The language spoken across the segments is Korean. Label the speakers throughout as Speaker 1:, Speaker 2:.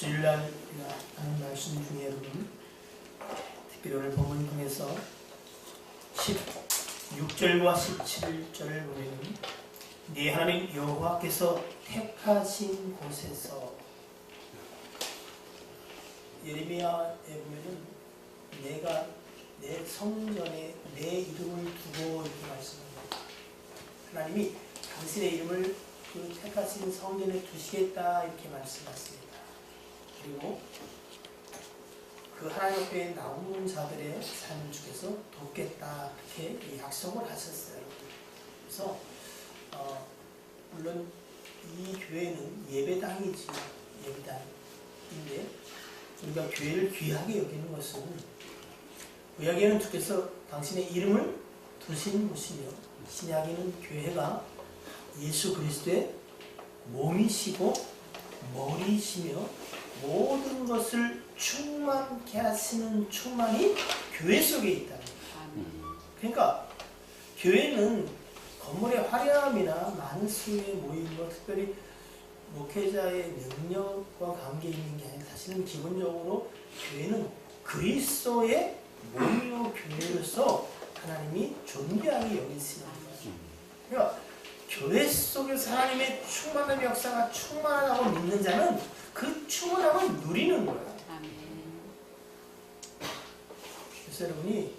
Speaker 1: 주일날 우리가 하는 말씀 중에 여러분 특별히 오늘 본문 통해서 16절과 17절을 보면 네 하나님 여호와께서 택하신 곳에서 예레미야에 보면은 내가 내 성전에 내 이름을 두고 이렇게 말씀합니다. 하나님이 당신의 이름을 그 택하신 성전에 두시겠다 이렇게 말씀하십니다. 그리고 그 하나님 앞에 나오는 자들의 삶을 주께서 돕겠다 이렇게 약속을 하셨어요. 그래서 물론 이 교회는 예배당이지 예배당인데 우리가 교회를 귀하게 여기는 것은 구약에는 주께서 당신의 이름을 두신 곳이며 신약에는 교회가 예수 그리스도의 몸이시고 머리이시며 모든 것을 충만케 하시는 충만이 교회 속에 있다. 그러니까 교회는 건물의 화려함이나 많은 수의 모임과 특별히 목회자의 능력과 관계 있는 게 아니라 사실은 기본적으로 교회는 그리스도의 몸이요 교회로서 하나님이 존귀하게 여기시는 거예요. 그러니까 교회 속에서 하나님의 충만한 역사가 충만하다고 믿는 자는 그 충만함을 누리는 거예요. 그래서 여러분이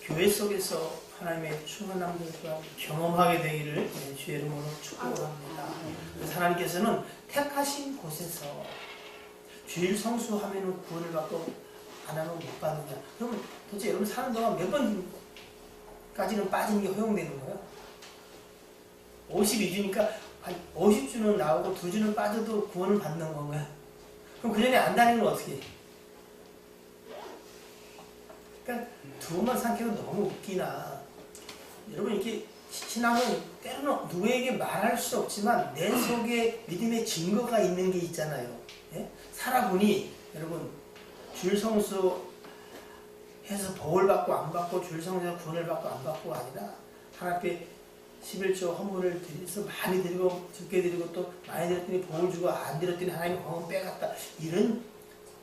Speaker 1: 교회 속에서 하나님의 충만함을 경험하게 되기를 주의 이름으로 축복합니다. 그래서 하나님께서는 택하신 곳에서 주일 성수하면 구원을 받고 안 하면 못 받느냐. 그럼 도대체 여러분 사는 동안 몇 번까지는 빠지는 게 허용되는 거예요? 52주니까 한 50주는 나오고 2주는 빠져도 구원을 받는 건가요? 그럼 그 전에 안 다니는 건 어떻게 해? 그러니까 두 번만 생각해도 너무 웃기나. 여러분 이렇게 신앙은 때로는 누구에게 말할 수 없지만 내 속에 믿음의 증거가 있는 게 있잖아요. 예? 살아보니 여러분 주일 성수 해서 복을 받고 안 받고 주일 성수에서 구원을 받고 안 받고가 아니라 하나님 앞에 11조 헌물을 드려서 많이 드리고 적게 드리고 또 많이 드렸더니 복을 주고 안 드렸더니 하나님이 공은 빼갔다. 이런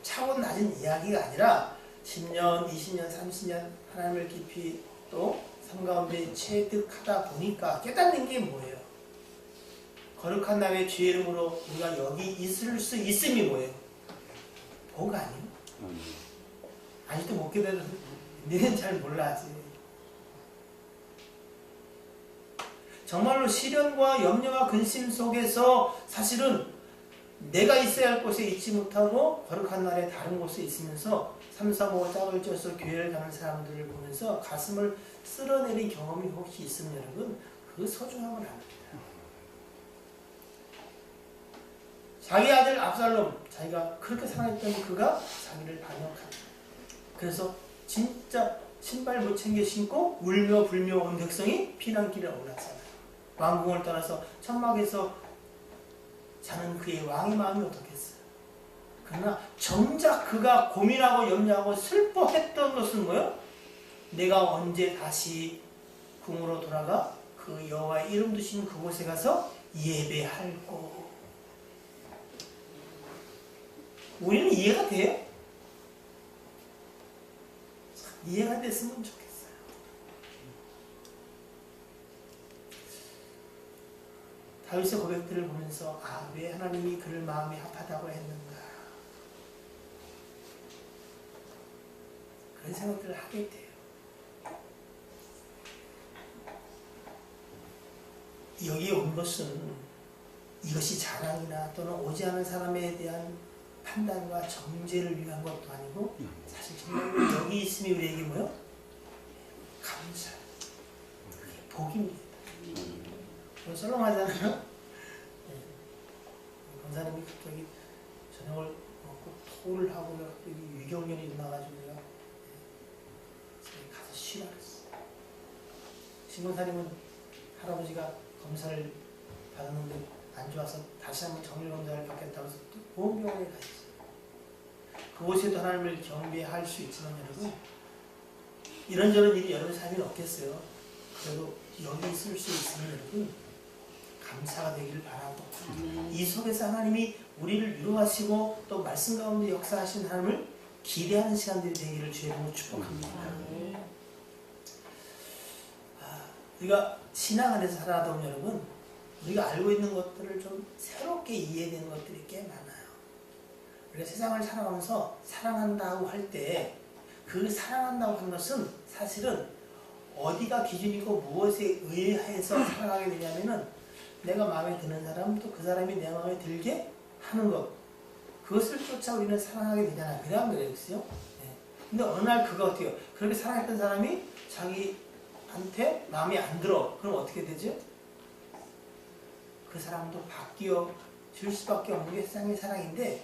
Speaker 1: 차원 낮은 이야기가 아니라 10년, 20년, 30년 하나님을 깊이 또 삶 가운데 체득하다 보니까 깨닫는 게 뭐예요? 거룩한 남의 주의 이름으로 우리가 여기 있을 수 있음이 뭐예요? 복 아니에요? 아직도 못 깨달아서 너는 잘 몰라지. 정말로 시련과 염려와 근심 속에서 사실은 내가 있어야 할 곳에 있지 못하고 거룩한 날에 다른 곳에 있으면서 3, 4, 5 짝을 쪄서 교회를 가는 사람들을 보면서 가슴을 쓸어내린 경험이 혹시 있으면 여러분 그 소중함을 압니다. 자기 아들 압살롬 자기가 그렇게 사랑했던 그가 자기를 반역합니다. 그래서 진짜 신발 못 챙겨 신고 울며 불며 온 백성이 피난길에 올랐잖아요. 왕궁을 떠나서 천막에서 자는 그의 왕의 마음이 어떻겠어요? 그러나 정작 그가 고민하고 염려하고 슬퍼했던 것은 뭐예요? 내가 언제 다시 궁으로 돌아가 그 여호와의 이름 두신 그곳에 가서 예배할꼬. 우리는 이해가 돼요? 이해가 됐으면 좋겠어요. 다윗의 고백들을 보면서 왜 하나님이 그를 마음이 합하다고 했는가 그런 생각들을 하게 돼요. 여기에 온 것은 이것이 자랑이나 또는 오지 않은 사람에 대한 판단과 정죄를 위한 것도 아니고 사실 정말 여기 있음이 우리에게 뭐요? 감사, 복입니다. 오늘 썰렁하잖아요. 권사님이 갑자기 저녁을 먹고 토를 하고 갑자기 위경련이 일어나가지고 내가 가서 쉬라 그랬어. 신권사님은 할아버지가 검사를 받았는데 안 좋아서 다시 한번 정밀 검사를 받겠다고 해서 또 보험병원에 가 있어요. 그곳에도 하나님을 경배할 수 있지만 여러분 이런저런 일이 여러분 삶에 없겠어요. 그래도 여기 있을 수 있으면 여러분 감사가 되기를 바라고 이 속에서 하나님이 우리를 위로하시고 또 말씀 가운데 역사하신 하나님을 기대하는 시간들이 되기를 주의 이름으로 축복합니다. 우리가 신앙 안에서 살아가다 보면 여러분 우리가 알고 있는 것들을 좀 새롭게 이해되는 것들이 꽤 많아요. 우리가 세상을 살아가면서 사랑한다고 할 때 그 사랑한다고 하는 것은 사실은 어디가 기준이고 무엇에 의해서 살아가게 되냐면은 내가 마음에 드는 사람 또 그 사람이 내 마음에 들게 하는 것 그것을 쫓아 우리는 사랑하게 되잖아요. 그냥 그랬어요. 네. 근데 어느 날 그거 어때요? 그렇게 사랑했던 사람이 자기한테 마음에 안 들어. 그럼 어떻게 되죠? 그 사람도 바뀌어 줄 수밖에 없는 게 세상의 사랑인데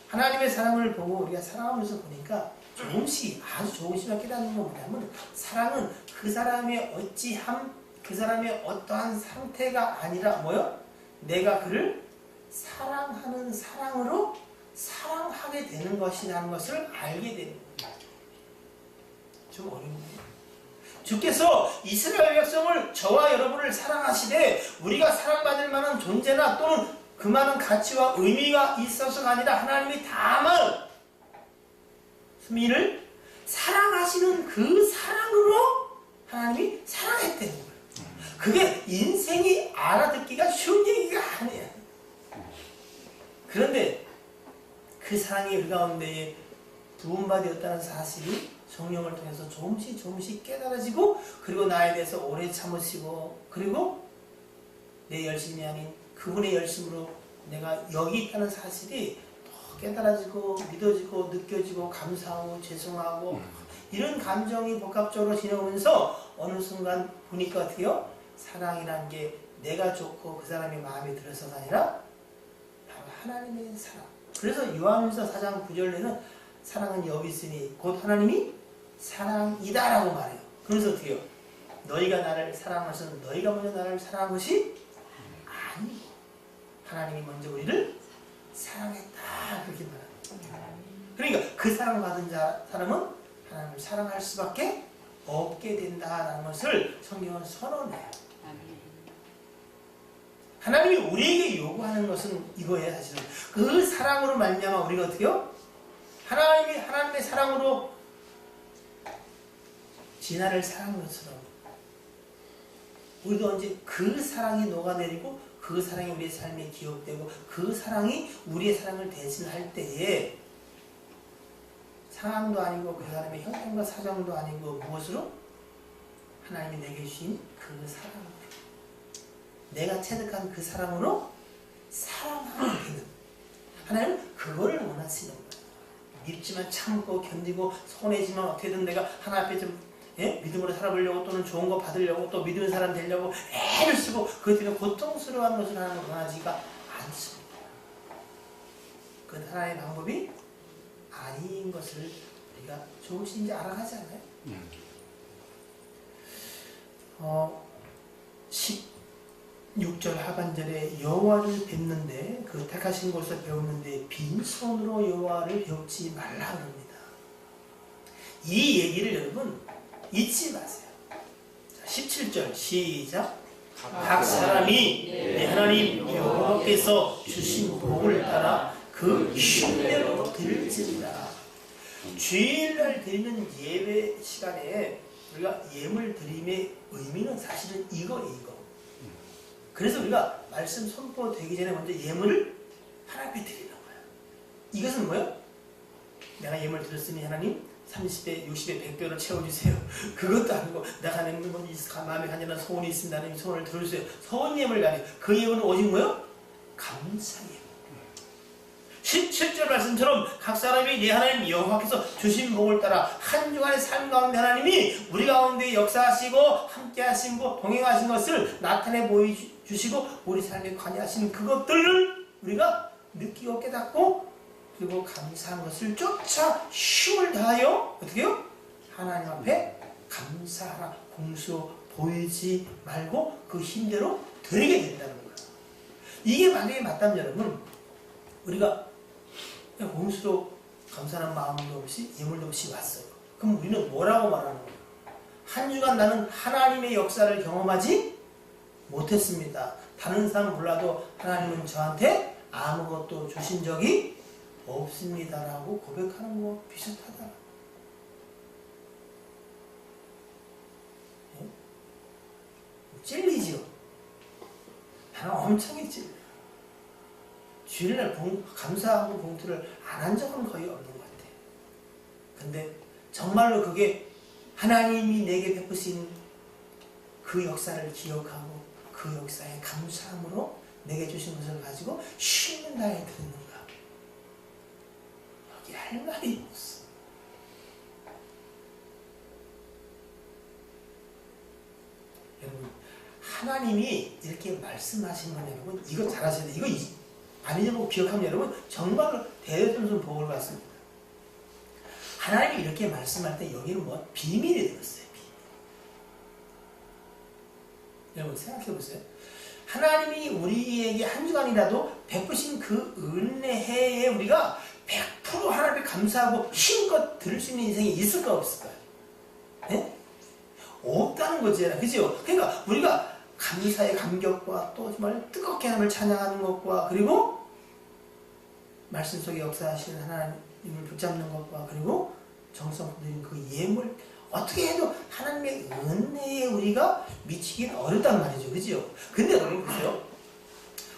Speaker 1: 하나님의 사랑을 보고 우리가 살아가면서 보니까 조금씩 아주 조금씩만 깨닫는 건 뭐냐면 사랑은 그 사람의 어찌함 그 사람의 어떠한 상태가 아니라 뭐요? 내가 그를 사랑하는 사랑으로 사랑하게 되는 것이라는 것을 알게 되는 거예요. 좀 어려운 거예요. 주께서 이스라엘 백성을 저와 여러분을 사랑하시되 우리가 사랑받을 만한 존재나 또는 그 많은 가치와 의미가 있어서가 아니라 하나님이 다만 수민을 사랑하시는 그 사랑으로 하나님이 사랑했다는 거예요. 그게 인생이 알아듣기가 쉬운 얘기가 아니에요. 그런데 그 사랑이 우리 가운데에 부음받았다는 사실이 성령을 통해서 조금씩 깨달아지고 그리고 나에 대해서 오래 참으시고 그리고 내 열심이 아닌 그분의 열심으로 내가 여기 있다는 사실이 더 깨달아지고 믿어지고 느껴지고 감사하고 죄송하고 이런 감정이 복합적으로 지나오면서 어느 순간 보니까 어떻게요? 사랑이라는 게 내가 좋고 그 사람이 마음에 들어서가 아니라 바로 하나님의 사랑. 그래서 요한일서 4장 9절에는 사랑은 여기 있으니 곧 하나님이 사랑이다 라고 말해요. 그래서 어떻게 해요? 너희가 나를 사랑한 것은 너희가 먼저 나를 사랑한 것이 아니고 하나님이 먼저 우리를 사랑했다 그렇게 말합니다. 그러니까 그 사랑받은 사람은 하나님을 사랑할 수밖에 없게 된다라는 것을 성경은 선언해요. 하나님이 우리에게 요구하는 것은 이거예요. 사실은 그 사랑으로 말미암아 우리가 어떻게 해요? 하나님의 사랑으로 진아를 사랑한 것처럼 우리도 언제 그 사랑이 녹아내리고 그 사랑이 우리의 삶에 기억되고 그 사랑이 우리의 사랑을 대신할 때에 상황도 아니고 그 사람의 형편과 사정도 아니고 무엇으로? 하나님이 내게 주신 그 사랑으로 내가 체득한 그 사랑으로 사랑하게 되는 하나님은 그거를 원하시는 거예요. 밉지만 참고 견디고 손해지만 어떻게든 내가 하나 앞에 좀 믿음으로 살아보려고 또는 좋은 거 받으려고 또 믿음의 사람 되려고 애를 쓰고 그것 때문에 고통스러워하는 것을 하나님은 원하지가 않습니다. 그건 하나의 방법이 아닌 것을 우리가 조금씩 이제 알아가지 않아요? 16절 하반절에 여호와를 뵙는데 그 택하신 곳에서 배웠는데 빈손으로 여호와를 배우지 말라 합니다. 이 얘기를 여러분 잊지 마세요. 자, 17절 시작. 각 사람이 내 하나님 여호와께서 주신 복을 따라 그 흉내로 드릴지니라. 주일날 드리는 예배 시간에 우리가 예물 드림의 의미는 사실은 이거. 그래서 우리가 말씀 선포되기 전에 먼저 예물을 하나님 앞에 드리는 거예요. 이것은 뭐예요? 내가 예물 드렸으니 하나님 30배, 60배, 100배로 채워주세요. 그것도 아니고 내가 내는 마음에 간절한 소원이 있습니다. 하나님 소원을 들어주세요. 소원 예물이 아니에요. 그 예물은 오직 뭐예요? 감사 예물. 17절 말씀처럼 각 사람이 내 하나님 여호와께서 주신 복을 따라 한 주간의 삶 가운데 하나님이 우리 가운데 역사하시고 함께 하시고 동행하신 것을 나타내 보여주시고 우리 삶에 관여하시는 그것들을 우리가 느끼고 깨닫고 그리고 감사한 것을 쫓아 힘을 다하여 어떻게 해요? 하나님 앞에 감사하라. 공수 보이지 말고 그 힘대로 드리게 된다는 거예요. 이게 만약에 맞다면 여러분 우리가 공수로 감사하는 마음도 없이 예물도 없이 왔어요. 그럼 우리는 뭐라고 말하는 거예요? 한 주간 나는 하나님의 역사를 경험하지 못했습니다. 다른 사람 몰라도 하나님은 저한테 아무것도 주신 적이 없습니다라고 고백하는 거 비슷하다. 네? 찔리죠? 나는 엄청 찔려. 주일날 감사하고 봉투를 안 한 적은 거의 없는 것 같아. 근데 정말로 그게 하나님이 내게 베푸신 그 역사를 기억하고 그 역사에 감사함으로 내게 주신 것을 가지고 쉬는 날에 듣는가. 여기 할 말이 없어. 여러분, 하나님이 이렇게 말씀하신 건 여러분, 이거 잘 아셔야 돼요. 이거 안 잊어보고 기억하면 여러분, 정말로 대대손손 복을 받습니다. 하나님이 이렇게 말씀할 때 여기는 뭐 비밀이 들었어요. 비밀. 여러분 생각해 보세요. 하나님이 우리에게 한 주간이라도 베푸신 그 은혜에 우리가 100% 하나님께 감사하고 힘껏 들을 수 있는 인생이 있을까 없을까요? 네? 없다는 거지, 그죠? 그러니까 우리가 감사의 감격과 또 정말 뜨겁게 하나님을 찬양하는 것과 그리고 말씀 속에 역사하시는 하나님을 붙잡는 것과 그리고 정성 들인 그 예물 어떻게 해도 하나님의 은혜에 우리가 미치긴 어렵단 말이죠. 그죠? 근데 여러분 보세요.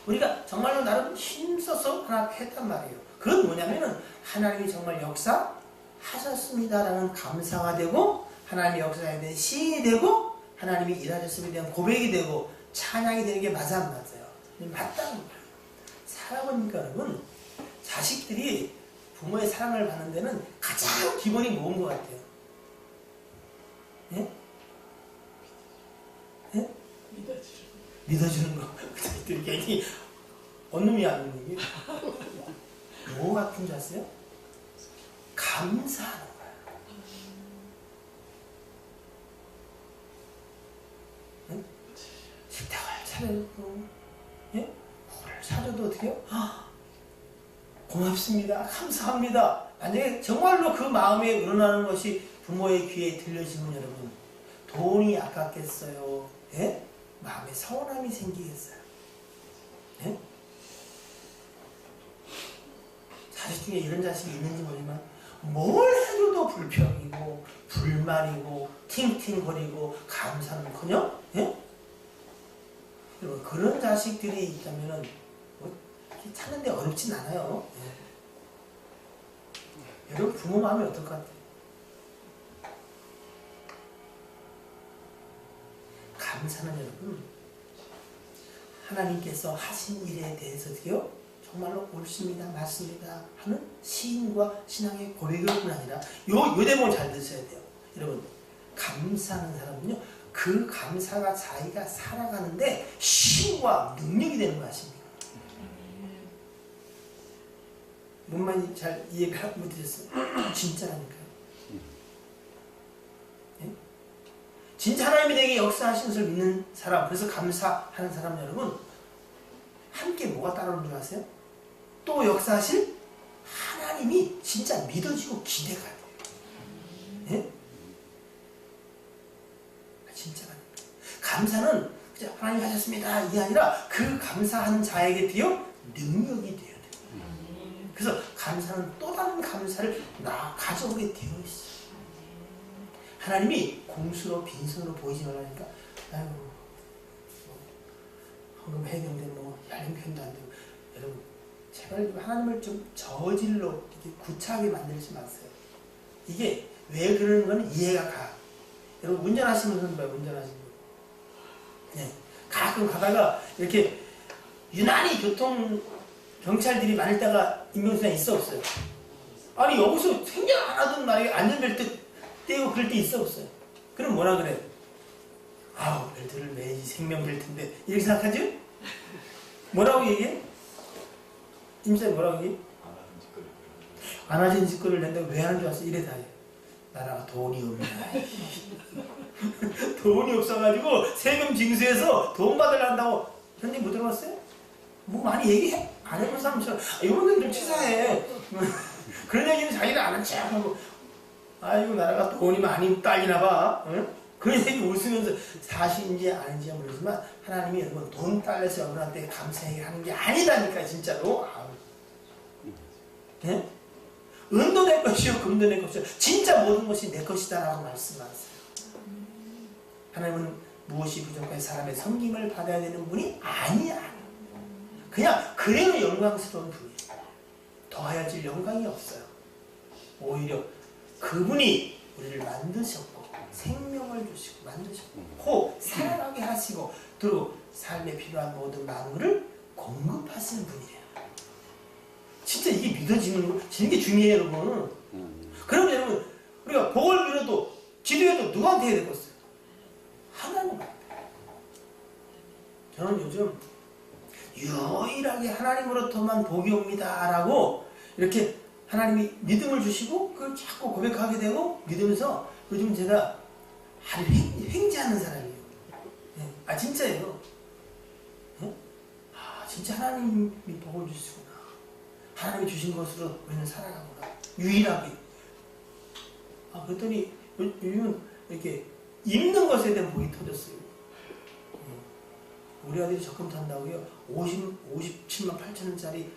Speaker 1: 우리가 정말로 나름 힘써서 하나 했단 말이에요. 그건 뭐냐면은 하나님이 정말 역사하셨습니다라는 감사가 되고 하나님의 역사에 대한 시인이 되고 하나님이 일하셨음에 대한 고백이 되고 찬양이 되는 게 맞아 안 맞아요? 맞다는 거예요. 살아보니까 여러분 자식들이 부모의 사랑을 받는 데는 가장 기본이 뭔 것 같아요? 예? 예? 믿어주는 거. 자식들이 괜히 언놈이 안 믿는 게 뭐 같은 줄 아세요? 감사하는 거야. 예? 식탁을 차려도 예? 물을 사줘도 어떻게 해요? 고맙습니다. 감사합니다. 만약에 정말로 그 마음에 우러나는 것이 부모의 귀에 들려지면 여러분 돈이 아깝겠어요? 예? 마음에 서운함이 생기겠어요? 예? 자식 중에 이런 자식이 있는지 모르지만 뭘 해줘도 불평이고 불만이고 팅팅거리고 감사는커녕 예? 여러분 그런 자식들이 있다면은 뭐 찾는데 어렵진 않아요. 예. 여러분 부모 마음이 어떨 것 같아요? 감사는 여러분 하나님께서 하신 일에 대해서도요 정말로 옳습니다 맞습니다 하는 시인과 신앙의 고백일 뿐 아니라 요 대목을 잘 드셔야 돼요. 여러분 감사하는 사람은요 그 감사가 자기가 살아가는데 힘과 능력이 되는 거 아십니까? 뭔 말인지 잘 이해가 못 되셨어요? 진짜라니까요. 예? 진짜 하나님이 내게 역사하신 것을 믿는 사람, 그래서 감사하는 사람 여러분 함께 뭐가 따라오는 줄 아세요? 또 역사하실 하나님이 진짜 믿어지고 기대가 돼요. 예? 진짜가 감사는 그냥 하나님 하셨습니다 이게 아니라 그 감사하는 자에게 되어 능력이 돼요. 그래서 감사는 또 다른 감사를 가져오게 되어 있어요. 하나님이 공수로 빈손으로 보이지 말라니까 아유 헌금 해경돼 뭐 yar림편도 안 되고 여러분 제발 하나님을 좀 저질로 이렇게 구차하게 만들지 마세요. 이게 왜 그러는 건 이해가 가. 여러분 운전하시는 분은 봐요. 운전하시는 분. 네. 가끔 가다가 이렇게 유난히 경찰들이 많을 때가 인명수단이 있어 없어요? 아니 여기서 생각 안 하던 말에 안전벨트 떼고 그럴 때 있어 없어요? 그럼 뭐라 그래? 아우 벨트를 매야지 생명벨트인데 이렇게 생각하죠? 뭐라고 얘기해? 임사님 뭐라고 얘기해? 안 하신 짓거리를 낸다고 왜 하는 줄 알았어? 이래 다 해. 나라가 돈이 없네. 돈이 없어가지고 세금 징수해서 돈 받으려고 현재 못 들어봤어요? 뭐 많이 얘기해? 안 해본 사람처럼 이거는 좀 치사해. 그런 얘기는 자기가 안 한 척하고 아이고 나라가 돈이 많이 딸리나 봐. 응? 그런 얘기 웃으면서 사실인지 아닌지 모르지만 하나님이 여러분 돈 달래서 여러분한테 감사하게 하는 게 아니다니까 진짜로. 예? 은도 내 것이요 금도 내 것이요 진짜 모든 것이 내 것이다라고 말씀하세요. 하나님은 무엇이 부족한 사람의 섬김을 받아야 되는 분이 아니야. 그냥 그래도 영광스러운 분이에요. 더하여질 영광이 없어요. 오히려 그분이 우리를 만드셨고 생명을 주시고 만드셨고 혹 살아나게 하시고 또 삶에 필요한 모든 만물을 공급하시는 분이에요. 진짜 이게 믿어지는 게 중요해요, 여러분. 그러면 여러분 우리가 복을 빌어도 기도해도 누구한테 해야 되겠어요? 하나님한테. 저는 요즘 유일하게 하나님으로부터만 복이 옵니다라고 이렇게 하나님이 믿음을 주시고 그걸 자꾸 고백하게 되고 믿으면서 요즘 제가 아주 횡재하는 사람이에요. 네. 아 진짜예요. 네? 아 진짜 하나님이 복을 주시구나. 하나님이 주신 것으로 우리는 살아가구나. 유일하게. 아 그랬더니 요즘은 이렇게 입는 것에 대한 복이 터졌어요. 우리 아들이 적금 탄다고요. 57만 8천 원짜리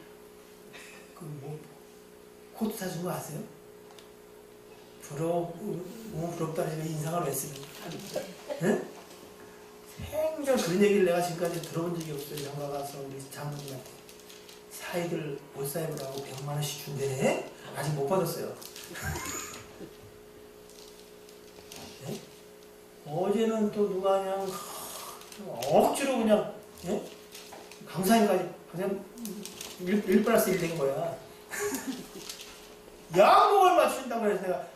Speaker 1: 코트 사준 거 아세요? 너무 부럽다. 제가 인상을 왜 쓰는 거야? 생전 그런 얘기를 내가 지금까지 들어본 적이 없어요. 장가 가서 우리 장모님한테 사이들 옷 사입으라고 100만 원씩 준대. 아직 못 받았어요. 네? 어제는 또 누가 그냥 억지로 그냥 강사님까지 그냥 1+1 된 거야. 양복을 맞춘다고 해서 내가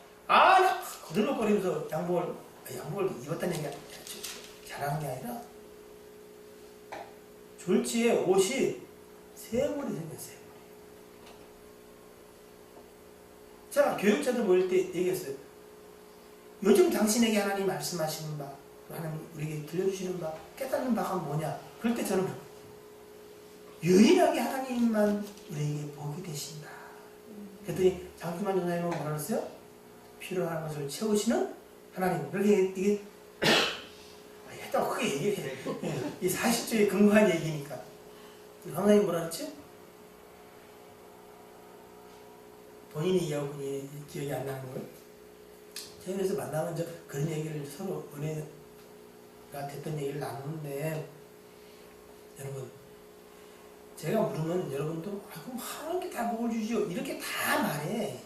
Speaker 1: 거들먹거리면서 양복을 입었다는 얘기가 잘하는 게 아니라 졸지에 옷이 세물이 생겼어요. 자, 교육자들 모일 때 얘기했어요. 요즘 당신에게 하나님 말씀하시는 바, 하나님 우리에게 들려주시는 바, 깨닫는 바가 뭐냐? 그럴 때 저는 유일하게 하나님만 우리에게 복이 되신다. 그랬더니 장기만 전사님은 뭐라 그랬어요? 필요한 것을 채우시는 하나님. 그렇게 이게 했다고 크게 얘기해. 이 사실주의에 근거한 얘기니까. 강사님 뭐라 그랬지? 본인이 얘기하고 본인이 기억이 안 나는 거예요. 저희에서 만나면 그런 얘기를 서로 은혜가 됐던 얘기를 나누는데 여러분 제가 물으면 여러분도 그럼 하나님께 다 복을 주시오 이렇게 다 말해.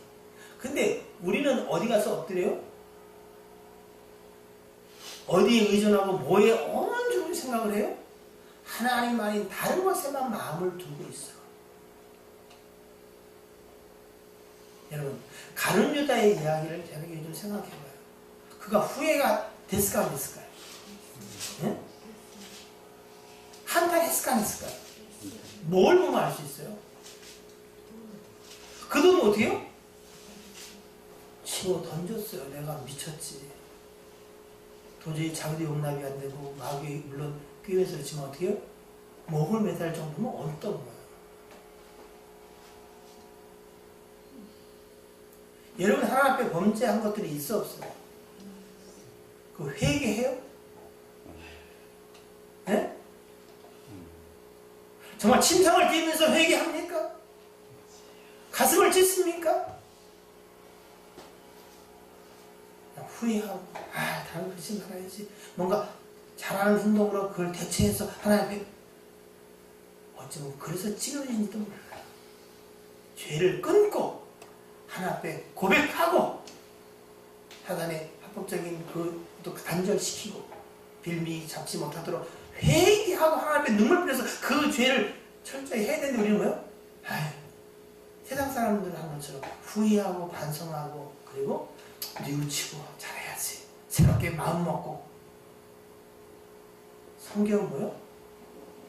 Speaker 1: 근데 우리는 어디 가서 엎드려요? 어디에 의존하고 뭐에 온전히 생각을 해요? 하나님 아닌 다른 것에만 마음을 두고 있어. 여러분 가룟 유다의 이야기를 제가 요즘 생각해봐요. 그가 후회가 됐을까 안 됐을까요? 네? 한탄했을까 안 했을까요? 뭘 보면 알 수 있어요? 그 돈 어떻게 해요? 치고 던졌어요. 내가 미쳤지. 도저히 자기도 용납이 안 되고 마귀 물론 꾀에서 그렇지만 어떻게 해요? 목을 매달 정도면 어떤 거예요. 여러분 하나님 앞에 범죄한 것들이 있어 없어요? 그 회개해요? 네? 정말 침상을 뛰면서 회개합니까? 가슴을 찢습니까? 후회하고 다른 그릇이 말아야지 뭔가 잘하는 행동으로 그걸 대체해서 하나님 앞에 어쩌면 그래서 찌그러진지도 몰라요. 죄를 끊고 하나님 앞에 고백하고 사단의 합법적인 또 단절시키고 빌미 잡지 못하도록 회개하고 하나님 앞에 눈물 흘려서 그 죄를 철저히 해야 되는데 우리는 뭐예요? 세상 사람들 하는 것처럼 후회하고 반성하고 그리고 뉘우치고 잘해야지 새롭게 마음 먹고. 성경은 뭐예요?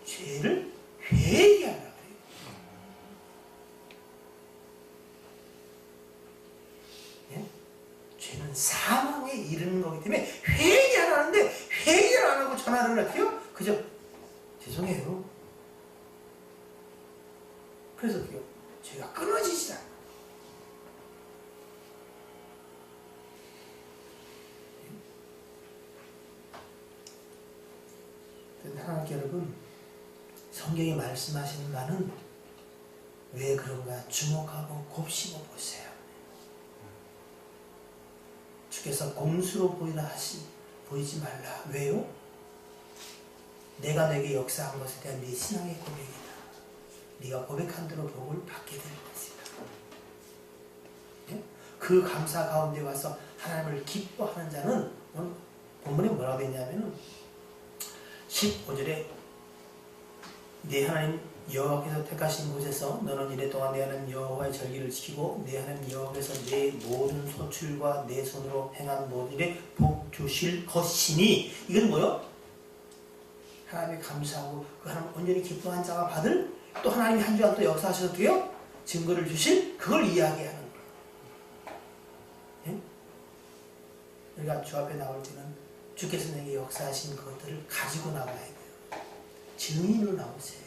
Speaker 1: 죄를 회개하라 그래요. 예? 죄는 사망에 이르는 거기 때문에 회개하라는데 회개를 안 하고 전화를 할게요? 그저 죄송해요. 그래서 죄가 끊어지지 않아요. 사랑할게 여러분, 성경이 말씀하시는 바는 왜 그런가 주목하고 곱씹어 보세요. 주께서 곰수로 보이라 보이지 말라. 왜요? 내가 너에게 역사한 것에 대한 네 신앙의 고백이다. 네가 고백한 대로 복을 받게 될 것이다. 네? 그 감사 가운데 와서 하나님을 기뻐하는 자는 오늘 본문에 뭐라고 되어 있냐면 15절에 내 하나님 여호와께서 택하신 곳에서 너는 이래 동안 내 하나님 여호와의 절기를 지키고 내 하나님 여호와께서 내 모든 소출과 내 손으로 행한 모든 일에 복 주실 것이니, 이건 뭐요? 하나님의 감사하고 그 하나님 온전히 기뻐한 자가 받을, 또 하나님이 한 주간 또 역사하셔서 돼요 증거를 주실, 그걸 이야기하는 거예요. 네? 우리가 주 앞에 나올 때는 주께서 내게 역사하신 것들을 가지고 나와야 돼요. 증인으로 나오세요.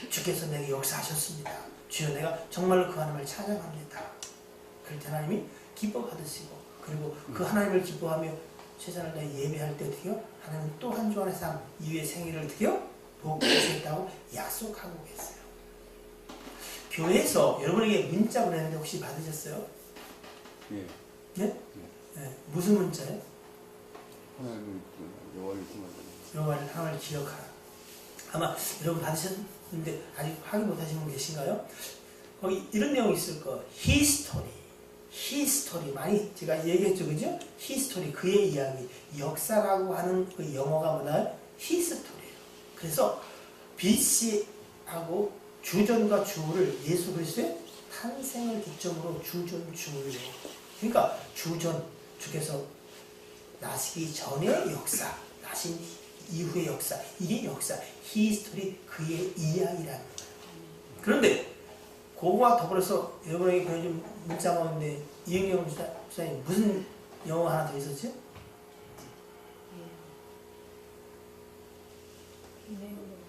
Speaker 1: 주께서 내게 역사하셨습니다. 주여 내가 정말로 그 하나님을 찬양합니다. 그럴 때 하나님이 기뻐 받으시고, 그리고 그 하나님을 기뻐하며 최선을 다해 예배할 때 어떻게요? 하나님은 또 한 주간의 삶 이후의 생일을 어떻게요? 복주시겠다고 약속하고 계세요. 교회에서 여러분에게 문자 보내는데 혹시 받으셨어요?
Speaker 2: 예.
Speaker 1: 네? 네. 무슨 문자예요?
Speaker 2: 하나님을 여호와를 기억하라.
Speaker 1: 하나님을 기억하라. 아마 여러분 받으셨는데 아직 확인 못하신 분 계신가요? 거기 이런 내용이 있을 거예요. 히스토리 많이 제가 얘기했죠, 그죠? 히스토리, 그의 이야기, 역사라고 하는 그 영어가 뭐나요? 히스토리예요. 그래서 BC하고 주전과 주후를 예수 그리스도의 탄생을 기점으로 주전 주후로, 그러니까 주전, 주께서 나시기 전의 역사, 나신 이후의 역사, 이게 역사, 히스토리, 그의 이야기라는 거예요. 그런데 그거와 더불어서 여러분에게 보내준 문자가 오는데 이영경 목사님 무슨 영어 하나 더 있었죠?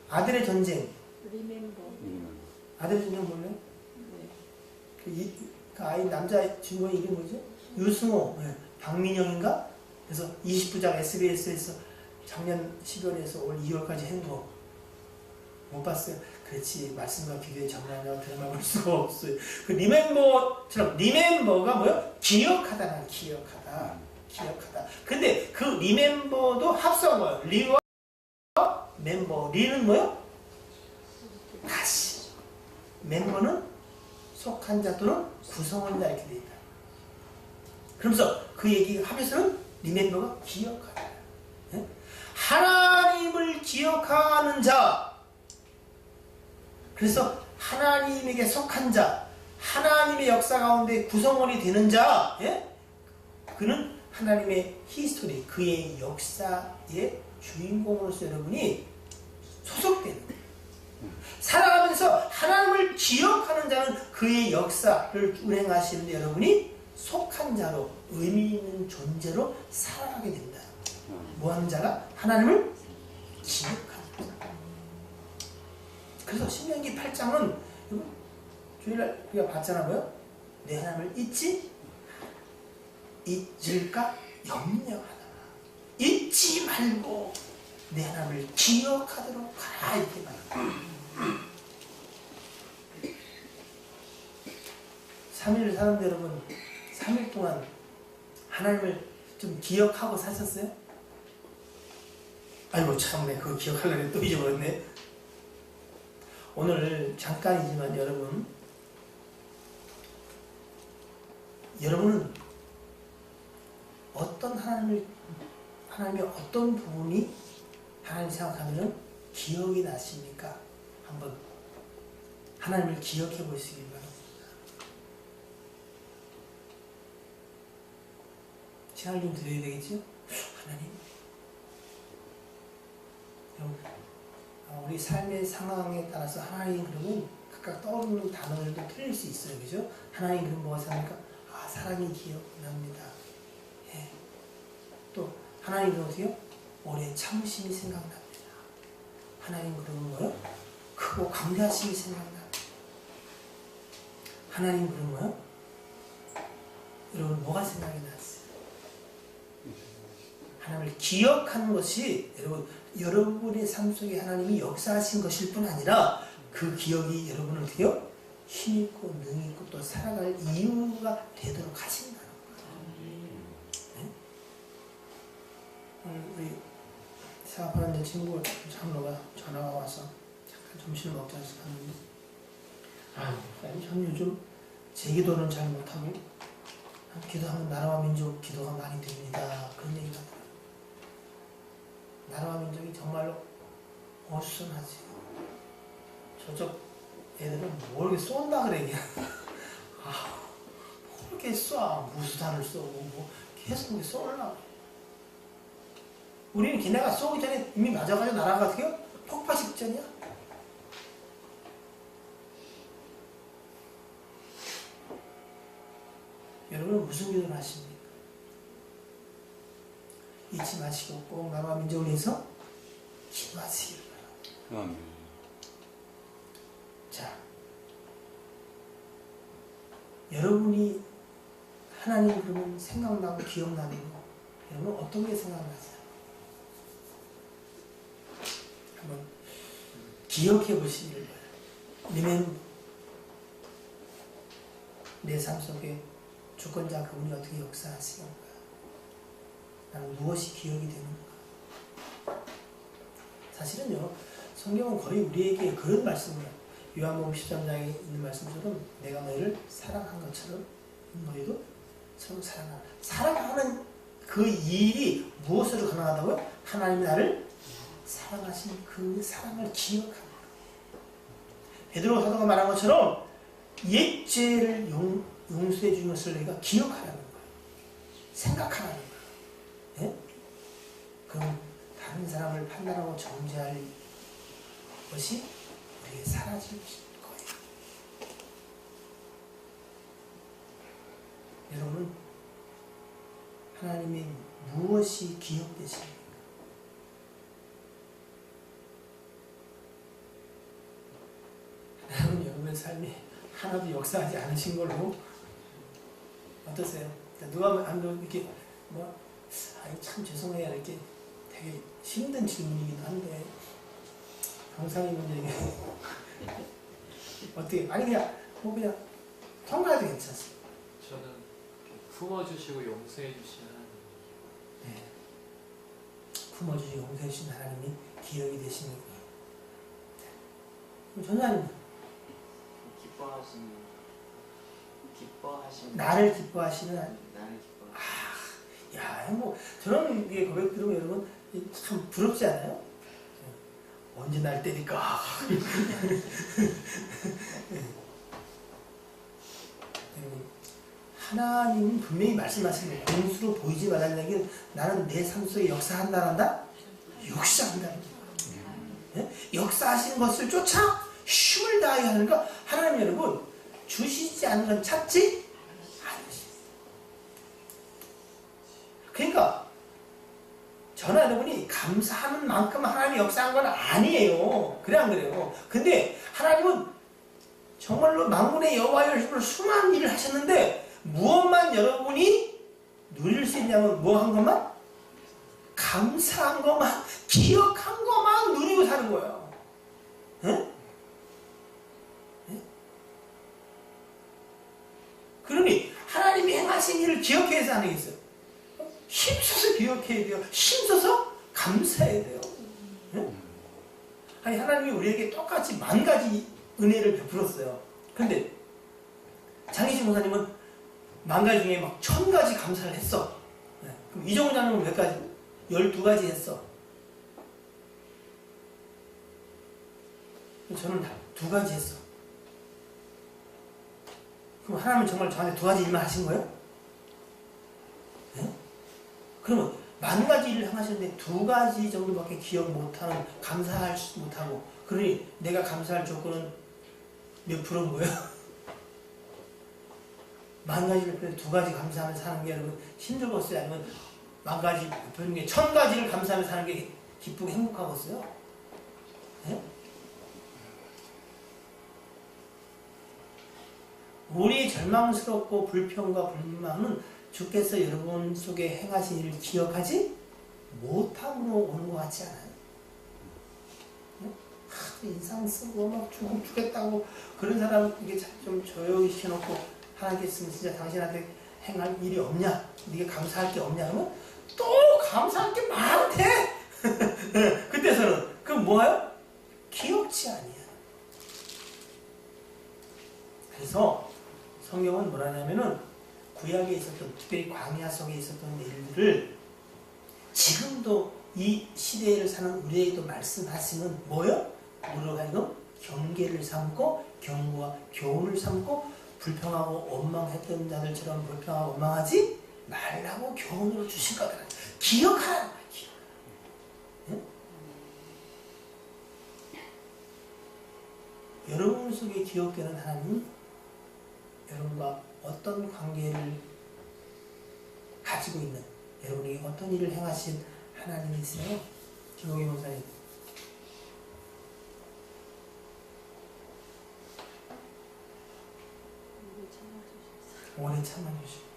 Speaker 1: 아들의 전쟁. 아들의 전쟁 몰라요? 그 아이 남자 주인공 이름이 뭐죠? 유승호, 네. 박민영인가? 그래서 20부작 SBS에서 작년 12월에서 올 2월까지 한 거 못 봤어요. 그렇지, 말씀과 비교해 정리하냐고 드라마 볼 수가 없어요. 그 리멤버처럼, 리멤버가 뭐요? 기억하다는 기억하다. 근데 그 리멤버도 합성한 거예요. 리와 멤버. 리는 뭐요? 다시. 멤버는 속한 자 또는 구성원 자 이렇게 되어 있다. 그러면서 그 얘기가 합해서는 리멤버가 기억하다. 네? 하나님을 기억하는 자. 그래서 하나님에게 속한 자, 하나님의 역사 가운데 구성원이 되는 자, 예? 그는 하나님의 히스토리, 그의 역사의 주인공으로서 여러분이 소속되는 거예요. 살아가면서 하나님을 기억하는 자는 그의 역사를 운행하시는데 여러분이 속한 자로, 의미 있는 존재로 살아가게 된다. 뭐하는 자가? 하나님을 기억하는 자. 그래서 신명기 8장은 주일날 우리가 봤잖아요. 내 하나님을 잊을까 염려하라. 잊지 말고 내 하나님을 기억하도록 하라. 이렇게 말합니다. 3일 사는데 여러분 3일 동안 하나님을 좀 기억하고 사셨어요? 아이고 참네, 그거 기억하려고 또 잊어버렸네. 오늘 잠깐이지만 여러분은 어떤 하나님의 어떤 부분이 하나님 생각하면 기억이 나십니까? 한번 하나님을 기억해 보시길 바랍니다. 시간을 좀 드려야 되겠죠? 하나님, 우리 삶의 상황에 따라서 하나님 그러면 각각 떠오르는 단어들도 틀릴 수 있어요. 그죠? 하나님 그럼 뭐가 생각합니까? 아, 사랑이 기억납니다. 예. 또 하나님 그럼 어떻게요? 오래 참으심이 생각납니다. 하나님 그러면 뭐요? 크고 강대하심이 생각납니다. 하나님 그러면 뭐요? 여러분 뭐가 생각이 났어요? 하나님을 기억하는 것이 여러분 여러분의 삶 속에 하나님이 역사하신 것일 뿐 아니라 그 기억이 여러분을 어떻게요? 힘있고 능있고 또 살아갈 이유가 되도록 하신다는 거예요. 네? 우리 사업하는 내 친구 장로가 전화가 와서 잠깐 점심을 먹자 해서 갔는데 전 요즘 제기도는 잘 못하고 기도하면 나라와 민족 기도가 많이 됩니다. 그런 얘기가 하더라고요. 나라와 민족이 정말로 어수선하지. 저쪽 애들은 뭐 이렇게 쏜다 그래 그냥. 뭐 이렇게 쏴. 무수단을 쏘고 뭐 계속 이렇게 쏘려고. 우리는 걔네가 쏘기 전에 이미 맞아가지고 나라가 어떻게 폭파시 직전이야. 여러분은 무슨 기도를 하십니까? 잊지 마시고 꼭 나라와 민족을 위해서 기도하시기를 바랍니다. 자, 여러분이 하나님 그러면 생각나고 기억나는 거 여러분 어떤 게 생각나세요? 한번 기억해 보시기를 바랍니다. 내 삶 속에 주권자 그분이 어떻게 역사하시는가? 나는 무엇이 기억이 되는가? 사실은요, 성경은 거의 우리에게 그런 말씀을 해요. 요한복음 13장에 있는 말씀처럼 내가 너희를 사랑한 것처럼 너희도 서로 사랑하라. 사랑하는 그 일이 무엇으로 가능하다고요? 하나님이 나를 사랑하신 그 사랑을 기억하는 거예요. 베드로 사도가 말한 것처럼 옛 죄를 용서해 주는 것을 너희가 기억하라는 거예요. 생각하라는 거예요. 예? 그럼 다른 사람을 판단하고 정죄할 것이 우리에게 사라질 거예요. 여러분, 하나님의 무엇이 기억되십니까? 여러분의 삶이 하나도 역사하지 않으신 걸로 어떠세요? 누가 이렇게 참 죄송해요 이렇게 되게 힘든 질문이기도 한데 강사님은 어떻게 그냥 통과해도 괜찮습니다.
Speaker 3: 저는 품어주시고 용서해주시는 하나님.
Speaker 1: 네. 품어주시고 용서해주신 하나님이 기억이 되시는 거예요. 전사님
Speaker 4: 기뻐하시는
Speaker 1: 나를 기뻐하시는
Speaker 4: 나를 기뻐.
Speaker 1: 저런 고백 들으면 여러분 참 부럽지 않아요? 언제 날 때릴까? 하나님은 분명히 말씀하시는 거예요. 공수로 보이지 말라는 얘기는 나는 내 삶 속에 역사한다. 역사한다는 거예요. 역사하시는 것을 쫓아 힘을 다하여 하는 거 하나님 여러분 주시지 않는 건 찾지 않으십니다. 그러니까 저나 여러분이 감사하는 만큼 하나님이 역사한 건 아니에요. 그래 안 그래요? 근데 하나님은 정말로 만군의 여호와의 힘으로 수많은 일을 하셨는데 무엇만 여러분이 누릴 수 있냐면 뭐 한 것만? 감사한 것만, 기억한 것만 누리고 사는 거예요. 응? 그러니 하나님이 행하신 일을 기억해서 하는 게 있어요. 힘써서 기억해야 돼요. 힘써서 감사해야 돼요. 응? 하나님이 우리에게 똑같이 10,000가지 은혜를 베풀었어요. 그런데 장희신 목사님은 10,000가지 중에 막 1,000가지 감사를 했어. 그럼 이정훈 장로는 몇 가지? 12가지 했어. 저는 2가지 했어. 그럼 하나님은 정말 저한테 2가지 일만 하신 거예요? 네? 그러면 10,000가지 일을 하시는데 2가지 정도밖에 기억 못하는, 감사할 수 못하고, 그러니 내가 감사할 조건은 몇 프로인 거예요? 10,000가지를 그래 2가지 감사하면서 사는 게 여러분 힘들겠어요? 아니면 10,000가지, 별인 게 1,000가지를 감사하면서 사는 게 기쁘고 행복하겠어요? 네? 우리의 절망스럽고 불평과 불만은 주께서 여러분 속에 행하신 일을 기억하지 못함으로 오는 것 같지 않아요? 가서 인상 쓰고 막 죽겠다고 그런 사람 이게 좀 조용히 시켜놓고 하나님께서 진짜 당신한테 행할 일이 없냐? 네가 감사할 게 없냐? 그러면 또 감사할 게 많대. 그때서는 그럼 뭐예요? 기억지 아니야. 그래서 성경은 뭐라냐면은 구약에 있었던 특별히 광야 속에 있었던 일들을 지금도 이 시대를 사는 우리에게도 말씀하시면 뭐요? 우리로 하여금 경계를 삼고 경고와 교훈을 삼고 불평하고 원망했던 자들처럼 불평하고 원망하지 말라고 교훈으로 주신 거다. 기억하라는 거야. 기억. 응? 여러분 속에 기억되는 하나님은 여러분과 어떤 관계를 가지고 있는, 여러분에게 어떤 일을 행하신 하나님이세요? 김홍희 목사님. 오래 참아주시고.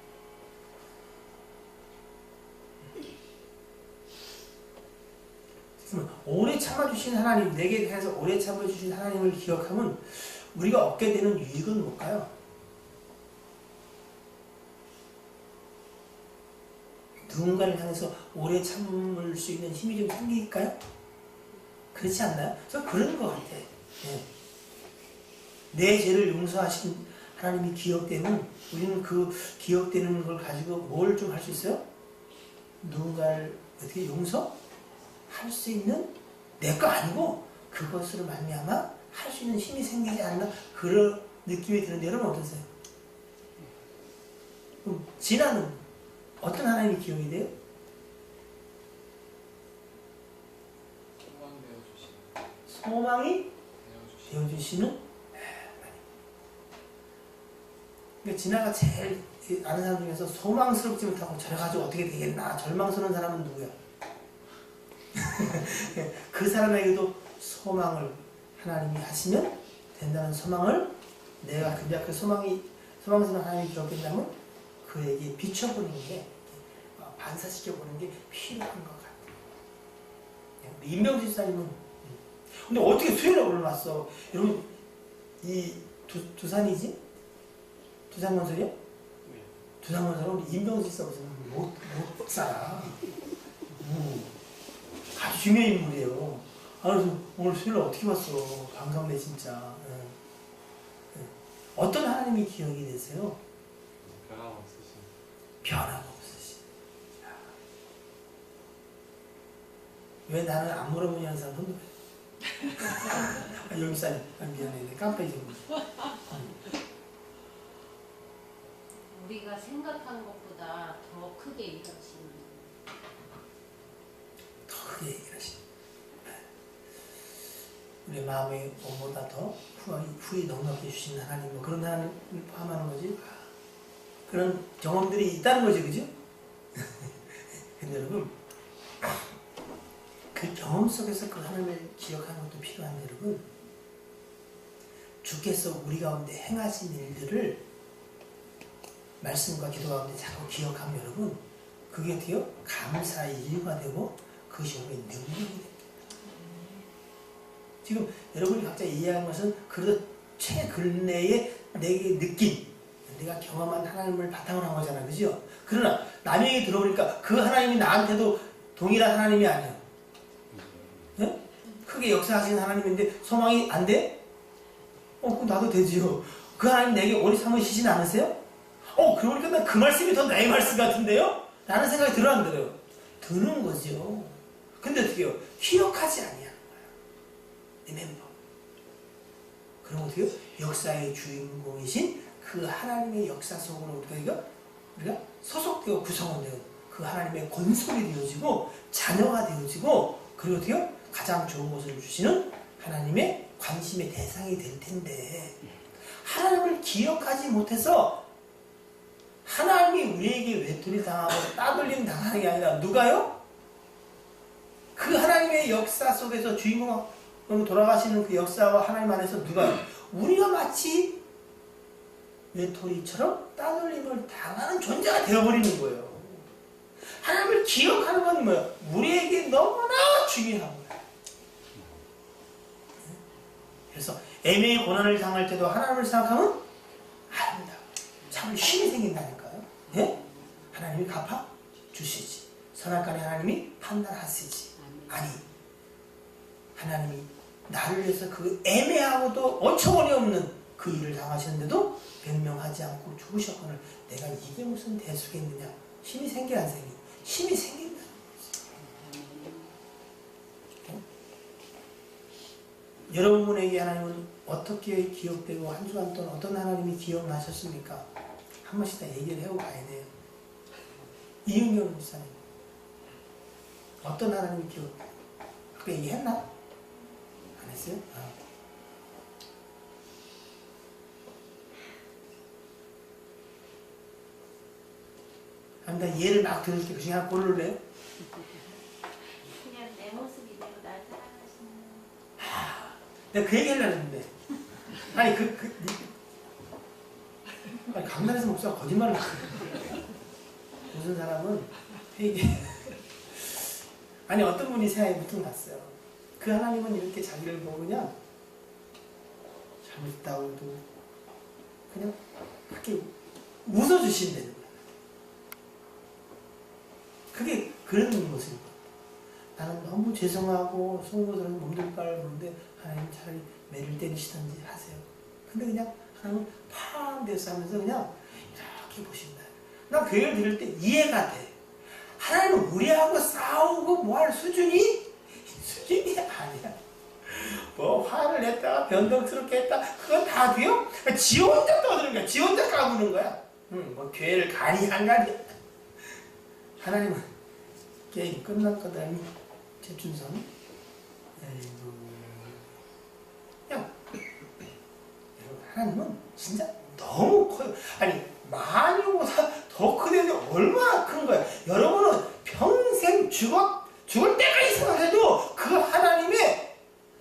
Speaker 1: 오래 참아주신 하나님, 내게 대해서 오래 참아주신 하나님을 기억하면 우리가 얻게 되는 유익은 뭘까요? 누군가를 향해서 오래 참을 수 있는 힘이 좀 생길까요? 그렇지 않나요? 저 그런 것 같아. 네. 내 죄를 용서하신 하나님이 기억되면 우리는 그 기억되는 걸 가지고 뭘 좀 할 수 있어요? 누군가를 어떻게 용서할 수 있는 내 거 아니고 그것으로 말미암아 할 수 있는 힘이 생기지 않나 그런 느낌이 드는데 여러분 어떠세요? 그럼 진화는 어떤 하나님이 기억이 돼요? 소망이 되어주시는 그러니까 진화가 제일 아는 사람 중에서 소망스럽지 못하고 저래 가지고 어떻게 되겠나 절망스러운 사람은 누구야? 그 사람에게도 소망을 하나님이 하시면 된다는 소망을 내가 그 소망스러운 하나님이 기억된다면 그에게 비춰보는 게 반사시켜보는 게 필요한 것 같아요. 임병수 집사님은 근데 어떻게 수요일에 올라왔어? 여러분 이 두산이지? 두산건설이요? 두산건설은 우리 임병수 집사 무슨 못 살아. 아주 중요한 인물이에요. 그래서 오늘 수요일에 어떻게 봤어? 반갑네 진짜. 어떤 하나님이 기억이 되세요? 변함없으신. 왜 나는 안 물어보냐 하는 사람 손들어요. 여기 사님 미안해. 깜빡이지.
Speaker 4: 우리가 생각하는 것보다 더 크게 일하시는
Speaker 1: 더 크게 일하시는 우리 마음의 몸보다 더 후히 넉넉히 주신 하나님 뭐 그런 하나님을 포함하는 거지. 그런 경험들이 있다는 거지, 그죠? 근데 여러분 그 경험 속에서 그 하나님을 기억하는 것도 필요한데 여러분 주께서 우리 가운데 행하신 일들을 말씀과 기도 가운데 자꾸 기억하면 여러분 그게 어때요? 감사의 이유가 되고 그것이 우리의 능력이 됩니다. 지금 여러분이 각자 이해하는 것은 그래도 최근래에 내게 느낀 내가 경험한 하나님을 바탕으로 한 거잖아, 그죠? 그러나 남의 얘기 들어보니까 그 하나님이 나한테도 동일한 하나님이 아니에요. 네? 크게 역사하시는 하나님인데 소망이 안 돼? 그럼 나도 되지요. 그 하나님 내게 오래 참으시진 않으세요? 그러니까 난 그 말씀이 더 나의 말씀 같은데요? 라는 생각이 들어 안 들어요? 드는 거죠. 근데 어떻게 해요? 기억하지 아니하는 거예요. 리멤버. 그럼 어떻게 해요? 역사의 주인공이신 그 하나님의 역사 속으로 우리가 소속되고 구성원되고 그 하나님의 권속이 되어지고 자녀가 되어지고 그리고 어떻게 해요? 가장 좋은 것을 주시는 하나님의 관심의 대상이 될 텐데 하나님을 기억하지 못해서 하나님이 우리에게 외톨이 당하고 따돌림 당하는 게 아니라 누가요? 그 하나님의 역사 속에서 주인공으로 돌아가시는 그 역사와 하나님 안에서 누가요? 우리가 마치 외톨이처럼 따돌림을 당하는 존재가 되어버리는 거예요. 하나님을 기억하는 건 뭐예요? 우리에게 너무나 중요한 거예요. 애매의 고난을 당할 때도 하나님을 생각하면 아닙니다. 참 힘이 생긴다니까요. 예? 하나님이 갚아 주시지. 선악간에 하나님이 판단하시지. 아니, 하나님이 나를 위해서 그 애매하고도 어처구니 없는 그 일을 당하셨는데도 변명하지 않고 죽으셨거늘 내가 이게 무슨 대수겠느냐. 힘이 생겨 안 생겨? 힘이 생긴다. 여러분에게 하나님은 어떻게 기억되고 한 주간 동안 어떤 하나님이 기억나셨습니까? 한 번씩 다 얘기를 해고 가야 돼요. 이은경 목사님 어떤 하나님이 기억돼요? 아까 얘기했나? 안 했어요? 나 예를 막 들을 때 그 중에 하나 고를래요?
Speaker 4: 그냥 내 모습 이대로 날 사랑하시는.
Speaker 1: 내가 그 얘기 하려고 했는데 아니 아니 강단에서 목사가 거짓말을 하고 무슨 사람은 회개 아니 어떤 분이 생각이 무튼 났어요. 그 하나님은 이렇게 자기를 보고 그냥 잘못했다고 해도 그냥 그렇게 웃어주신다는 거야. 그게 그런 모습이야. 나는 너무 죄송하고 속으로는 몸둘 바를 모르는데 하나님 차라리 매를 때리시든지 하세요. 근데 그냥 하나님은 팡 대서 하면서 그냥 이렇게 보신다. 난 그 얘기를 들을 때 이해가 돼. 하나님은 우리하고 싸우고 뭐 할 수준이 아니야. 뭐 화를 냈다가 변덕스럽게 했다 그거 다 돼요? 지 혼자 떠드는 거야. 지 혼자 까부는 거야. 뭐 교회를 가니 안 가니. 하나님은 게임 끝났거든. 최준성. 그냥 하나님은 진짜 너무 커요. 아니 마녀보다 더 크는데 얼마나 큰 거야. 여러분은 평생 죽을 때가 있어도 그 하나님의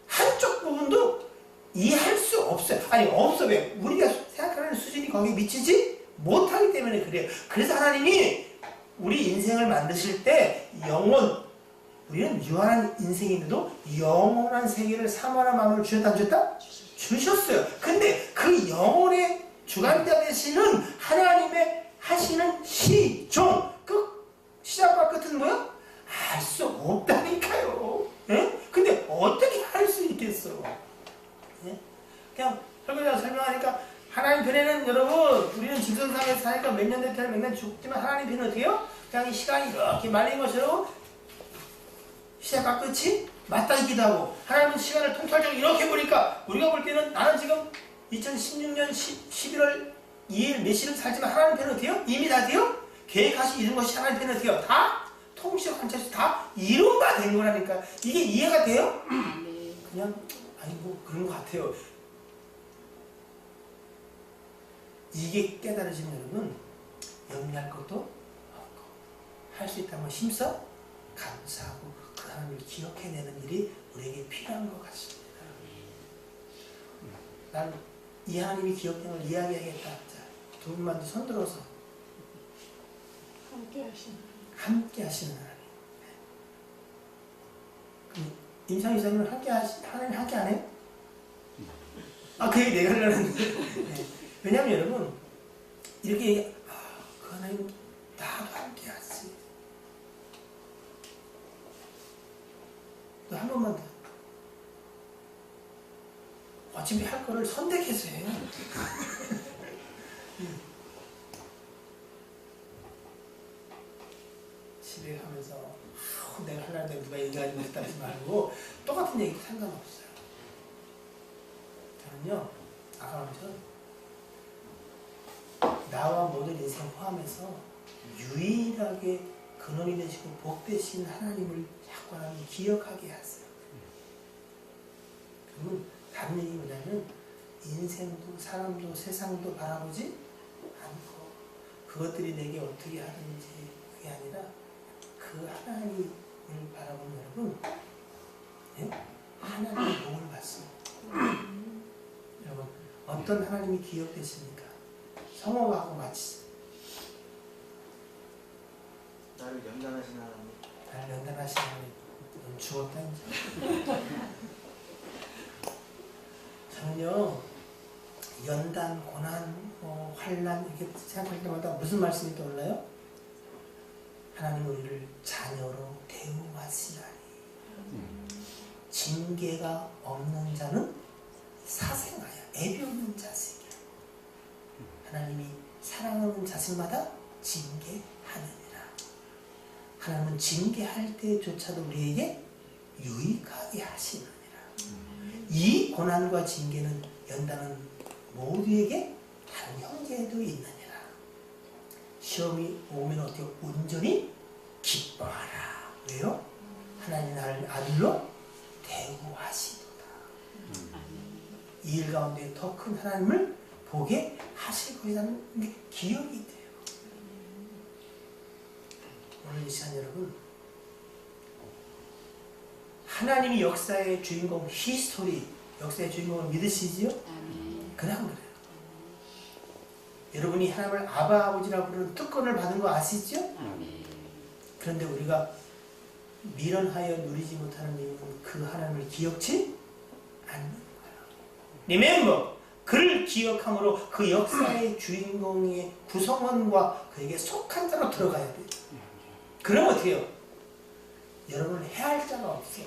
Speaker 1: 한쪽 부분도 이해할 수 없어요. 아니 없어. 왜? 우리가 생각하는 수준이 거기에 미치지 못하기 때문에 그래요. 그래서 하나님이 우리 인생을 만드실 때 우리는 유한한 인생인데도 영원한 세계를 사모하는 마음을 주셨다 안 주셨다? 주셨어요. 근데 그 영혼의 주관자 되시는 하나님의 하시는 시종 시작과 끝은 뭐야? 알 수 없다니까요. 예? 근데 어떻게 할 수 있겠어? 예? 그냥 설명하니까 하나님 편에는 여러분 우리는 직선상에서 사니까 몇 년 됐다 몇년 죽지만 하나님 편은 어떻게 해요? 그냥 이 시간이 이렇게 말린 것처럼 시작과 끝이 맞닿기도 하고 하나님은 시간을 통찰적으로 이렇게 보니까 우리가 볼 때는 나는 지금 2016년 11월 2일 몇 시를 살지만 하나님 편은 어떻게 해요? 이미 다 돼요? 계획하시 이룬 것이 하나님 편은 어떻게 해요? 다 통치적 관찰에서 다 이룬 바 된 거라니까. 이게 이해가 돼요? 그냥 아니 뭐 그런 것 같아요. 이게 깨달아지면 여러분 염려할 것도 없고 할 수 있다면 힘써 감사하고 그 하나님을 기억해내는 일이 우리에게 필요한 것 같습니다. 난 이 하나님이 기억되는 걸 이야기하겠다. 자, 두 분만 손 들어서 함께 하시는 하나님. 임상 이사님은 하나님 함께 안 해요? 그 얘기 내가 하려고 했는데. 네. 왜냐면 여러분, 이렇게, 그 하나님, 나도 함께 하지. 또 한 번만 더. 어차피 할 거를 선택해서 해요. 집에 가면서, 내가 하려는데 누가 얘기하지 못했다지 말고, 똑같은 얘기도 상관없어요. 저는요, 아까 말처럼, 나와 모든 인생 포함해서 유일하게 근원이 되시고 복 되신 하나님을 자꾸 하나님 기억하게 하세요. 그러면 다른 얘기 뭐냐면 인생도 사람도 세상도 바라보지 않고 그것들이 내게 어떻게 하든지 그게 아니라 그 하나님을 바라보는 여러분, 예? 하나님의 복을 받습니다. 여러분 어떤 하나님이 기억되십니까? 성호하고 마치죠.
Speaker 5: 나를 연단하신 하나님.
Speaker 1: 나를 연단하신 하나님. 넌 죽었다 이제. 저는요 연단, 고난, 환난 이렇게 생각할 때마다 무슨 말씀이 떠올라요? 하나님 우리를 자녀로 대우하시나니 징계가 없는 자는 사생아야, 애비 없는 자식이야. 하나님이 사랑하는 자식마다 징계하느니라. 하나님은 징계할 때조차도 우리에게 유익하게 하시느니라. 이 고난과 징계는 연단은 모두에게 다른 형제도 있느니라. 시험이 오면 어떻게 온전히 기뻐하라. 왜요? 하나님 나를 아들로 대우하시도다. 이 일 가운데 더 큰 하나님을 보게 하실 것이라는 기억이 돼요. 오늘 이 시간 여러분, 하나님이 역사의 주인공, 히스토리, 역사의 주인공을 믿으시지요? 그냥 그래요. 여러분이 하나님을 아바 아버지라고 부르는 특권을 받은 거 아시죠? 그런데 우리가 미련하여 누리지 못하는 이유는 그 하나님을 기억지 않는 거예요. Remember, 그를 기억함으로 그 역사의 주인공의 구성원과 그에게 속한 자로 들어가야 돼요. 그러면 어떻게 해요? 여러분을 해할 자가 없어요.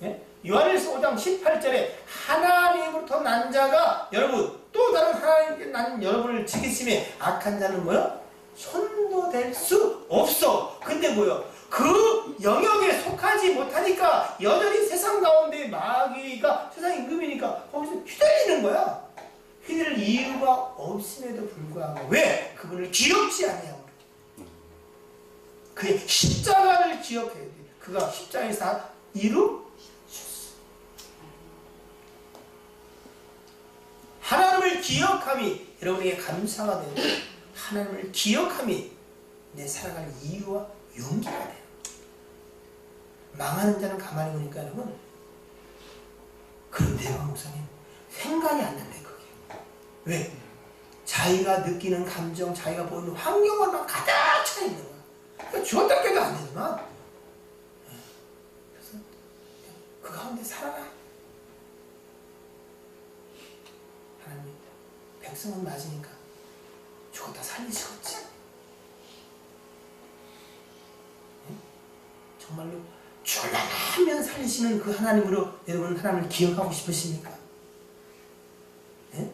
Speaker 1: 예? 요한일서 5장 18절에 하나님으로부터 난 자가 여러분 또 다른 하나님께 난 여러분을 지키심에 악한 자는 뭐요? 손도 댈 수 없어. 근데 뭐요? 그 영역에 속하지 못하니까 여전히 세상 가운데 마귀가 세상 임금이니까 거기서 휘둘리는 거야. 휘둘릴 이유가 없음에도 불구하고 왜? 그분을 기억지 아니하고 그의 십자가를 기억해야 돼. 그가 십자가에서 다 이루셨어. 하나님을 기억함이 여러분에게 감사가 되고 하나님을 기억함이 내 살아갈 이유와 용기가 돼요. 망하는 자는 가만히 보니까 여러분 그런데요 목사님 생각이 안 난대 그게. 왜? 자기가 느끼는 감정, 자기가 보는 환경만 가득 차 있는 거야. 그러니까 죽었다 깨도 안 되지만 그래서 그 가운데 살아라. 하나님 백성은 맞으니까 죽었다 살리시겠지. 정말로 죽으면 살리시는 그 하나님으로 여러분 하나님을 기억하고 싶으십니까? 네?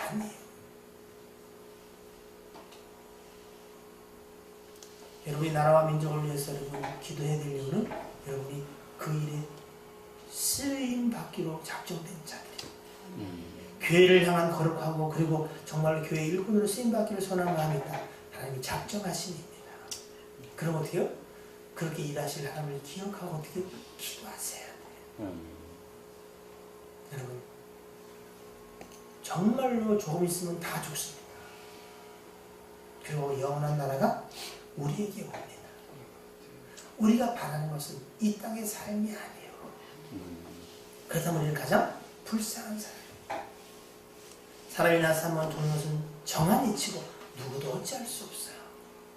Speaker 1: 아니에요. 여러분이 나라와 민족을 위해서 여러분 기도해야 될 이유는 여러분이 그 일에 쓰임 받기로 작정된 자들이에요. 교회를 향한 거룩하고 그리고 정말로 교회 일꾼으로 쓰임 받기를 선한 마음이다. 하나님이 작정하신 일입니다. 그럼 어떻게 해요? 그렇게 일하실 하나님을 기억하고 어떻게 기도하셔야 돼요. 여러분 정말로 조금 있으면 다 죽습니다. 그리고 영원한 나라가 우리에게 옵니다. 우리가 바라는 것은 이 땅의 삶이 아니에요. 그렇다면 우리는 가장 불쌍한 사람. 사람이나 사람만 도는 것은 정한 이치고 누구도 어찌할 수 없어요.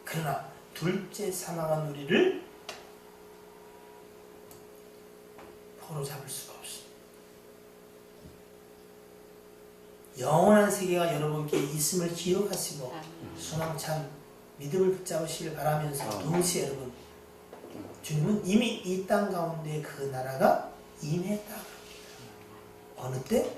Speaker 1: 그러나 둘째 사망한 우리를 포로 잡을 수가 없습니다. 영원한 세계가 여러분께 있음을 기억하시고 소망찬 믿음을 붙잡으시길 바라면서 동시에 여러분 주님은 이미 이 땅 가운데 그 나라가 임했다. 어느 때?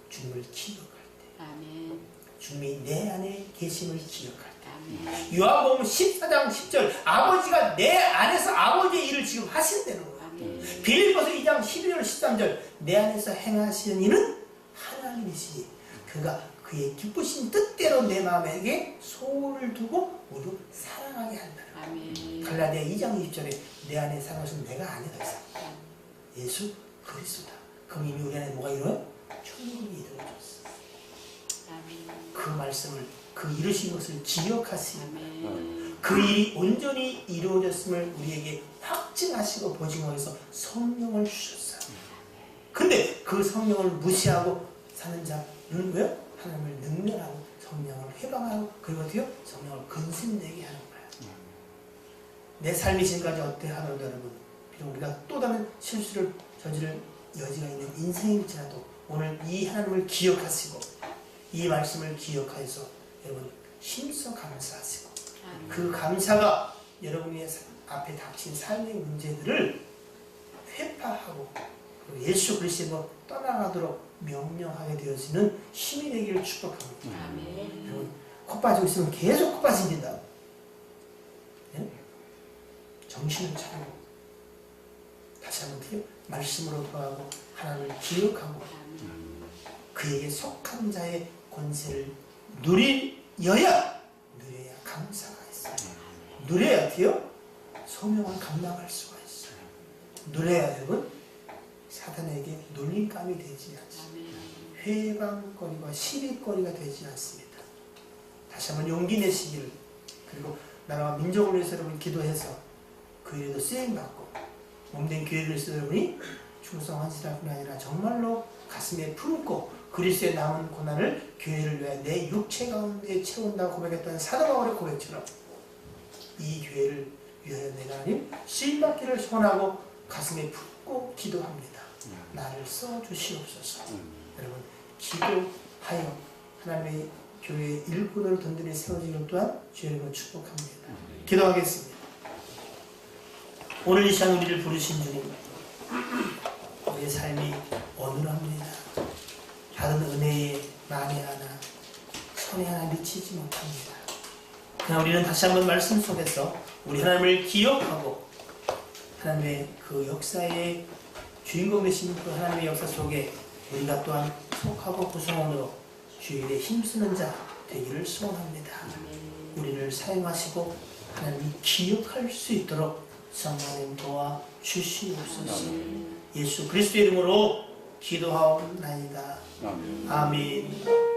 Speaker 1: 주님을 기억할 때.
Speaker 6: 아멘.
Speaker 1: 주님이 내 안에 계심을 기억할 때.
Speaker 6: 아멘.
Speaker 1: 요한복음 14장 10절 아버지가 내 안에서 아버지의 일을 지금 하신다는 거예요.
Speaker 6: 아멘.
Speaker 1: 빌립보서 2장 12절 13절 내 안에서 행하시는 이는 하나님이시니 그가 그의 기쁘신 뜻대로 내 마음에게 소원을 두고 모두 사랑하게 한다.
Speaker 6: 아멘.
Speaker 1: 갈라디아 2장 20절에 내 안에 사는 것은 내가 아니다. 예수 그리스도다. 그럼 이미 우리 안에 뭐가 이루어요? 천국이 이루어졌어.
Speaker 6: 아멘.
Speaker 1: 그 말씀을 그 이루신 것을 기억하시는
Speaker 6: 아멘.
Speaker 1: 그 일이 온전히 이루어졌음을 우리에게 확증하시고 보증하기 위해서 성령을 주셨어요. 근데 그 성령을 무시하고 사는 자는 왜요? 하나님을 능멸하고 성령을 회방하고 그리고 어떻게요? 성령을 근심내게 하는 거예요. 내 삶이 지금까지 어때 하더라도 여러분 비록 우리가 또 다른 실수를 저지를 여지가 있는 인생일지라도 오늘 이 하나님을 기억하시고 이 말씀을 기억하여서 여러분 힘써 감사하시고 그 감사가 여러분의 앞에 닥친 삶의 문제들을 회파하고 예수 그리스도로 떠나가도록 명령하게 되어지는 힘이 되기를 축복합니다.
Speaker 6: 아멘.
Speaker 1: 여러분 코 빠지고 있으면 계속 코 빠집니다. 네? 정신을 차리고 다시 한번 드려 말씀으로 돌아가고 하나님을 기억하고 그에게 속한 자의 권세를 누려야 감사가 있어요. 누려야 돼요. 소명을 감당할 수가 있어요. 누려야 여러분 사단에게 놀림감이 되지 않습니다. 회방거리와 시비거리가 되지 않습니다. 다시 한번 용기 내시기를 그리고 나라와 민족을 위해서 여러분 기도해서 그 일에도 쓰임받고 몸된 교회를 위해서 여러분이 충성 헌신할 뿐 아니라 정말로 가슴에 품고 그리스도의 남은 고난을 교회를 위해 내 육체 가운데 채운다고 고백했던 사도 바울의 고백처럼 이 교회를 위하여 내가 하나님 쓰임받기를 소원하고 가슴에 품고 기도합니다. 나를 써주시옵소서. 여러분 기도하여 하나님의 교회의 일꾼으로 든든히 세워지는 또한 주의 이름으로 축복합니다. 기도하겠습니다. 오늘 이 시간 우리를 부르신 주님 우리의 삶이 어눌합니다. 받은 은혜에 만에 하나 선에 하나 미치지 못합니다. 그러나 우리는 다시 한번 말씀 속에서 우리 하나님을 기억하고 하나님의 그 역사의 주인공 되신 그 하나님의 역사 속에 우리가 또한 속하고 구성원으로 주일에 힘쓰는 자 되기를 소원합니다. 우리를 사용하시고 하나님이 기억할 수 있도록 성령님 도와 주시옵소서. 예수 그리스도 이름으로 기도하옵나이다. 아멘.